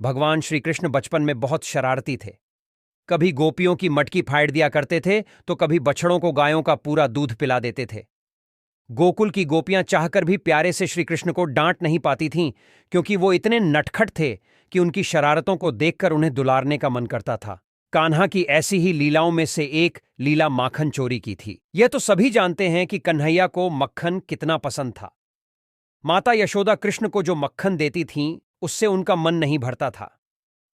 भगवान श्री कृष्ण बचपन में बहुत शरारती थे। कभी गोपियों की मटकी फाड़ दिया करते थे तो कभी बछड़ों को गायों का पूरा दूध पिला देते थे। गोकुल की गोपियां चाहकर भी प्यारे से श्री कृष्ण को डांट नहीं पाती थीं, क्योंकि वो इतने नटखट थे कि उनकी शरारतों को देखकर उन्हें दुलारने का मन करता था। कान्हा की ऐसी ही लीलाओं में से एक लीला माखन चोरी की थी। यह तो सभी जानते हैं कि कन्हैया को मक्खन कितना पसंद था। माता यशोदा कृष्ण को जो मक्खन देती थीं, उससे उनका मन नहीं भरता था।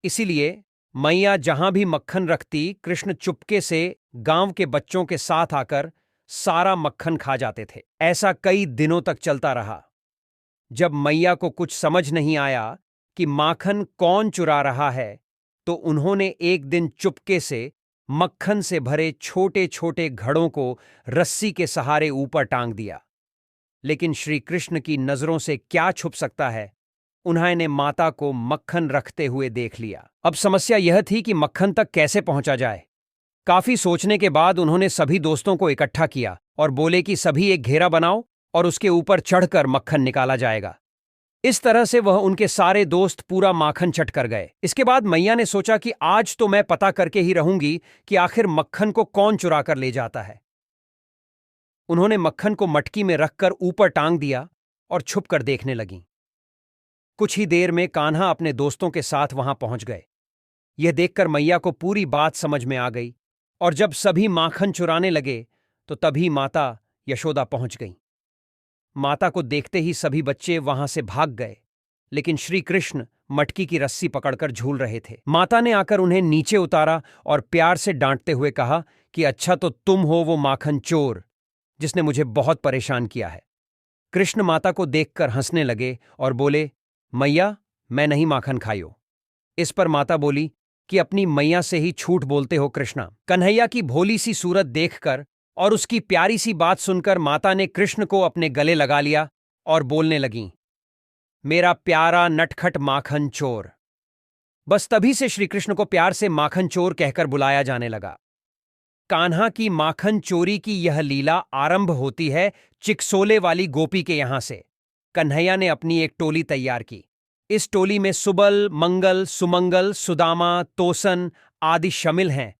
इसीलिए मैया जहां भी मक्खन रखती, कृष्ण चुपके से गांव के बच्चों के साथ आकर सारा मक्खन खा जाते थे। ऐसा कई दिनों तक चलता रहा। जब मैया को कुछ समझ नहीं आया कि माखन कौन चुरा रहा है, तो उन्होंने एक दिन चुपके से मक्खन से भरे छोटे छोटे घड़ों को रस्सी के सहारे ऊपर टांग दिया। लेकिन श्री कृष्ण की नजरों से क्या छुप सकता है, उन्होंने माता को मक्खन रखते हुए देख लिया। अब समस्या यह थी कि मक्खन तक कैसे पहुंचा जाए। काफी सोचने के बाद उन्होंने सभी दोस्तों को इकट्ठा किया और बोले कि सभी एक घेरा बनाओ और उसके ऊपर चढ़कर मक्खन निकाला जाएगा। इस तरह से वह उनके सारे दोस्त पूरा माखन चट कर गए। इसके बाद मैया ने सोचा कि आज तो मैं पता करके ही रहूंगी कि आखिर मक्खन को कौन चुरा कर ले जाता है। उन्होंने मक्खन को मटकी में रखकर ऊपर टांग दिया और छुप कर देखने लगीं। कुछ ही देर में कान्हा अपने दोस्तों के साथ वहां पहुंच गए। यह देखकर मैया को पूरी बात समझ में आ गई, और जब सभी माखन चुराने लगे तो तभी माता यशोदा पहुंच गईं। माता को देखते ही सभी बच्चे वहां से भाग गए, लेकिन श्री कृष्ण मटकी की रस्सी पकड़कर झूल रहे थे। माता ने आकर उन्हें नीचे उतारा और प्यार से डांटते हुए कहा कि अच्छा तो तुम हो वो माखन चोर जिसने मुझे बहुत परेशान किया है। कृष्ण माता को देखकर हंसने लगे और बोले, मैया, मैं नहीं माखन खायो। इस पर माता बोली कि अपनी मैया से ही झूठ बोलते हो कृष्णा। कन्हैया की भोली सी सूरत देखकर और उसकी प्यारी सी बात सुनकर माता ने कृष्ण को अपने गले लगा लिया और बोलने लगीं, मेरा प्यारा नटखट माखन चोर। बस तभी से श्री कृष्ण को प्यार से माखन चोर कहकर बुलाया जाने लगा। कान्हा की माखन चोरी की यह लीला आरंभ होती है चिकसोले वाली गोपी के यहां से। कन्हैया ने अपनी एक टोली तैयार की। इस टोली में सुबल, मंगल, सुमंगल, सुदामा, तोसन आदि शामिल हैं।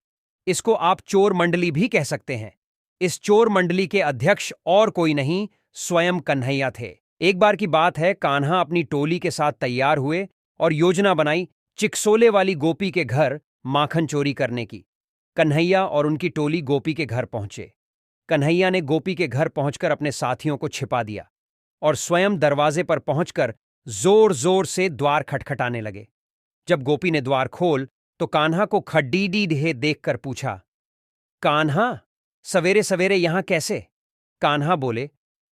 इसको आप चोर मंडली भी कह सकते हैं। इस चोर मंडली के अध्यक्ष और कोई नहीं, स्वयं कन्हैया थे। एक बार की बात है, कान्हा अपनी टोली के साथ तैयार हुए और योजना बनाई चिकसोले वाली गोपी के घर माखन चोरी करने की। कन्हैया और उनकी टोली गोपी के घर पहुंचे। कन्हैया ने गोपी के घर पहुंचकर अपने साथियों को छिपा दिया और स्वयं दरवाजे पर पहुंचकर जोर जोर से द्वार खटखटाने लगे। जब गोपी ने द्वार खोल तो कान्हा को खड्डीडी देखकर पूछा, कान्हा, सवेरे सवेरे यहां कैसे? कान्हा बोले,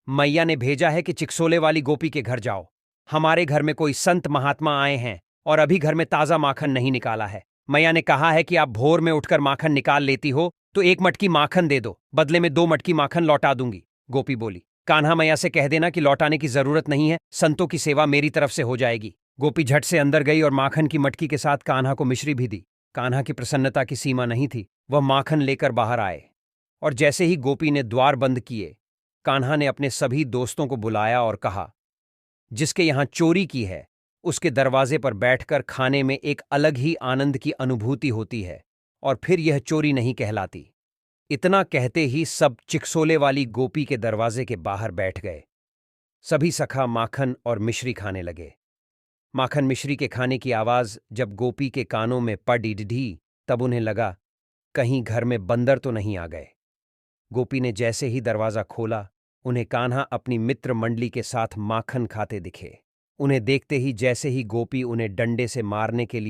मैया ने भेजा है कि चिकसोले वाली गोपी के घर जाओ। हमारे घर में कोई संत महात्मा आए हैं और अभी घर में ताजा माखन नहीं निकाला है। मैया ने कहा है कि आप भोर में उठकर माखन निकाल लेती हो तो एक मटकी माखन दे दो, बदले में 2 मटकी माखन लौटा दूंगी। गोपी बोली, कान्हा, मैया से कह देना कि लौटाने की जरूरत नहीं है, संतों की सेवा मेरी तरफ से हो जाएगी। गोपी झट से अंदर गई और माखन की मटकी के साथ कान्हा को मिश्री भी दी। कान्हा की प्रसन्नता की सीमा नहीं थी। वह माखन लेकर बाहर आए और जैसे ही गोपी ने द्वार बंद किए, कान्हा ने अपने सभी दोस्तों को बुलाया और कहा, जिसके यहां चोरी की है उसके दरवाजे पर बैठकर खाने में एक अलग ही आनंद की अनुभूति होती है, और फिर यह चोरी नहीं कहलाती। इतना कहते ही सब चिकसोले वाली गोपी के दरवाजे के बाहर बैठ गए। सभी सखा माखन और मिश्री खाने लगे। माखन मिश्री के खाने की आवाज जब गोपी के कानों में पड़ी, तब उन्हें लगा कहीं घर में बंदर तो नहीं आ गए। गोपी ने जैसे ही दरवाजा खोला, उन्हें कान्हा अपनी मित्र मंडली के साथ माखन खाते दिखे। उन्हें देखते ही जैसे ही गोपी उन्हें डंडे से मारने के लिए